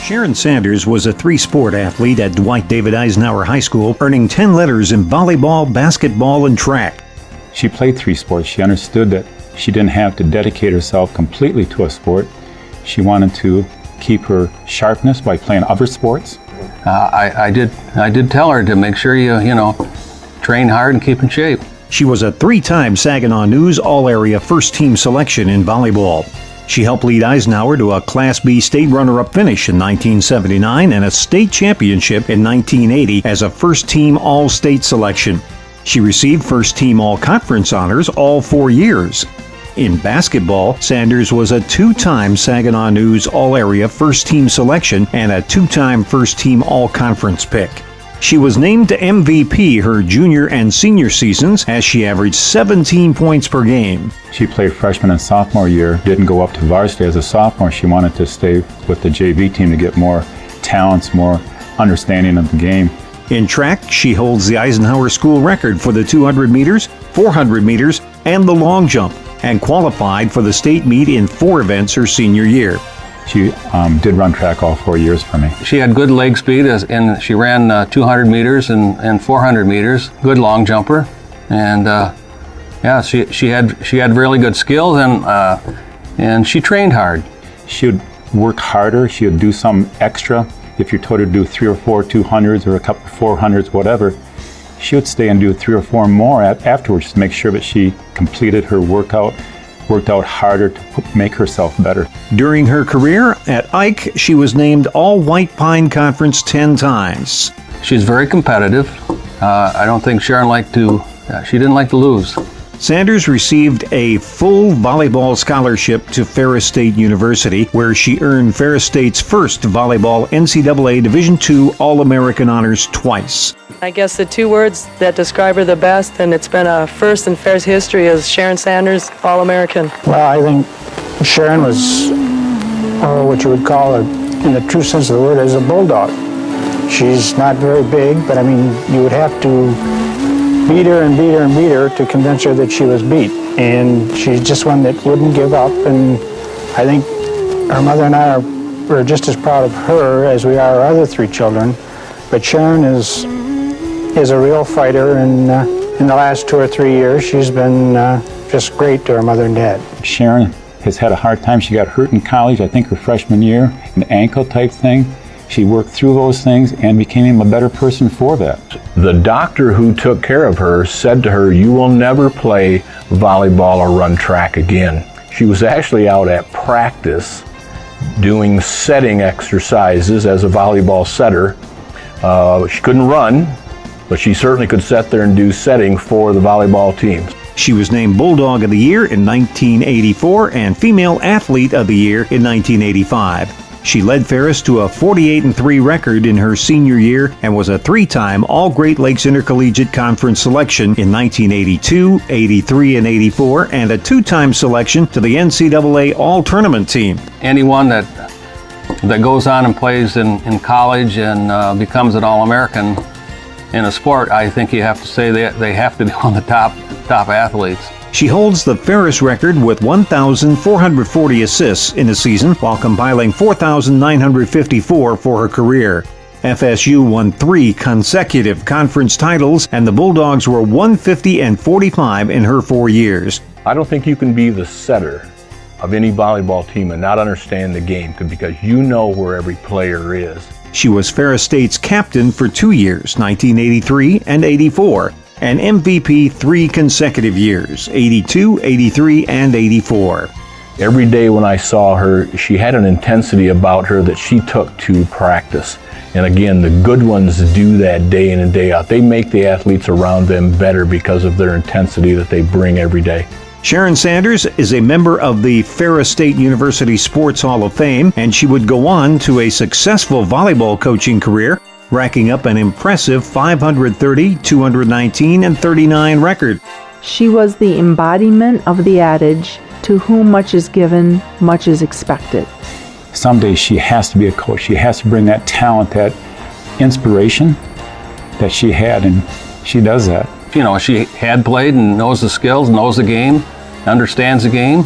Sharon Sanders was a three-sport athlete at Dwight David Eisenhower High School, earning 10 letters in volleyball, basketball, and track. She played three sports. She understood that she didn't have to dedicate herself completely to a sport. She wanted to keep her sharpness by playing other sports. I did tell her to make sure you train hard and keep in shape. She was a three-time Saginaw News All-Area First-Team selection in volleyball. She helped lead Eisenhower to a Class B state runner-up finish in 1979 and a state championship in 1980 as a first-team All-State selection. She received first-team All-Conference honors all 4 years. In basketball, Sanders was a two-time Saginaw News All-Area First-Team selection and a two-time First-Team All-Conference pick. She was named MVP her junior and senior seasons as she averaged 17 points per game. She played freshman and sophomore year, didn't go up to varsity as a sophomore. She wanted to stay with the JV team to get more talents, more understanding of the game. In track, she holds the Eisenhower School record for the 200 meters, 400 meters, and the long jump, and qualified for the state meet in 4 events her senior year. She did run track all 4 years for me. She had good leg speed, and she ran 200 meters and 400 meters. Good long jumper, and she had really good skills, and she trained hard. She would work harder. She would do some extra. If you told her to do 3 or 4 200s or a couple 400s, whatever, she would stay and do 3 or 4 more afterwards to make sure that she completed her workout. Worked out harder to make herself better. During her career at Ike, she was named All-White Pine Conference 10 times. She's very competitive. I don't think Sharon she didn't like to lose. Sanders received a full volleyball scholarship to Ferris State University, where she earned Ferris State's first volleyball NCAA Division II All-American honors twice. I guess the 2 words that describe her the best, and it's been a first in Ferris history, is Sharon Sanders, All-American. Well, I think Sharon was what you would call, in the true sense of the word, as a bulldog. She's not very big, but I mean, you would have to beat her and beat her and beat her to convince her that she was beat. And she's just one that wouldn't give up, and I think our mother and I are just as proud of her as we are our other 3 children. But Sharon is a real fighter, and in the last 2 or 3 years, she's been just great to her mother and dad. Sharon has had a hard time. She got hurt in college, I think her freshman year, an ankle type thing. She worked through those things and became a better person for that. The doctor who took care of her said to her, "You will never play volleyball or run track again." She was actually out at practice doing setting exercises as a volleyball setter. She couldn't run, but she certainly could sit there and do setting for the volleyball teams. She was named Bulldog of the Year in 1984 and Female Athlete of the Year in 1985. She led Ferris to a 48-3 record in her senior year and was a 3-time All-Great Lakes Intercollegiate Conference selection in 1982, 83, and 84, and a 2-time selection to the NCAA All-Tournament team. Anyone that goes on and plays in college and becomes an All-American in a sport, I think you have to say they have to be one of the top athletes. She holds the Ferris record with 1,440 assists in a season while compiling 4,954 for her career. FSU won 3 consecutive conference titles, and the Bulldogs were 150 and 45 in her 4 years. I don't think you can be the setter of any volleyball team and not understand the game, because you know where every player is. She was Ferris State's captain for 2 years, 1983 and 84. And MVP 3 consecutive years, 82, 83, and 84. Every day when I saw her, she had an intensity about her that she took to practice. And again, the good ones do that day in and day out. They make the athletes around them better because of their intensity that they bring every day. Sharon Sanders is a member of the Ferris State University Sports Hall of Fame, and she would go on to a successful volleyball coaching career, racking up an impressive 530, 219, and 39 record. She was the embodiment of the adage, "To whom much is given, much is expected." Someday she has to be a coach. She has to bring that talent, that inspiration that she had, and she does that. She had played and knows the skills, knows the game, understands the game,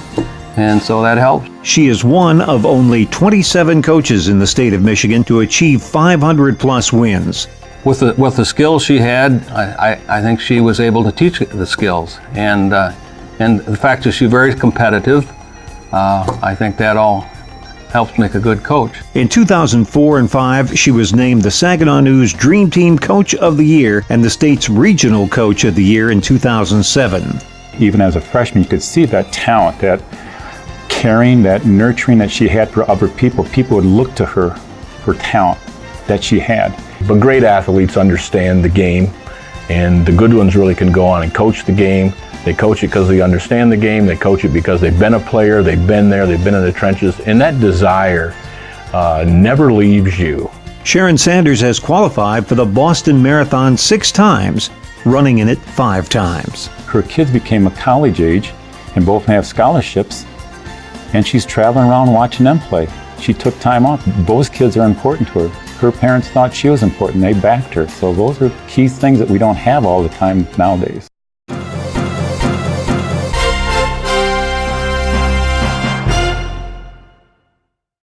and so that helps. She is one of only 27 coaches in the state of Michigan to achieve 500 plus wins. With the skills she had, I think she was able to teach the skills, and the fact that she's very competitive, I think that all helps make a good coach. In 2004 and 5, she was named the Saginaw News Dream Team Coach of the Year and the state's Regional Coach of the Year in 2007. Even as a freshman, you could see that talent, that caring, that nurturing that she had for other people. People would look to her for talent that she had. But great athletes understand the game, and the good ones really can go on and coach the game. They coach it because they understand the game. They coach it because they've been a player, they've been there, they've been in the trenches, and that desire never leaves you. Sharon Sanders has qualified for the Boston Marathon 6 times, running in it 5 times. Her kids became a college age and both have scholarships, and she's traveling around watching them play. She took time off. Those kids are important to her. Her parents thought she was important. They backed her. So those are key things that we don't have all the time nowadays.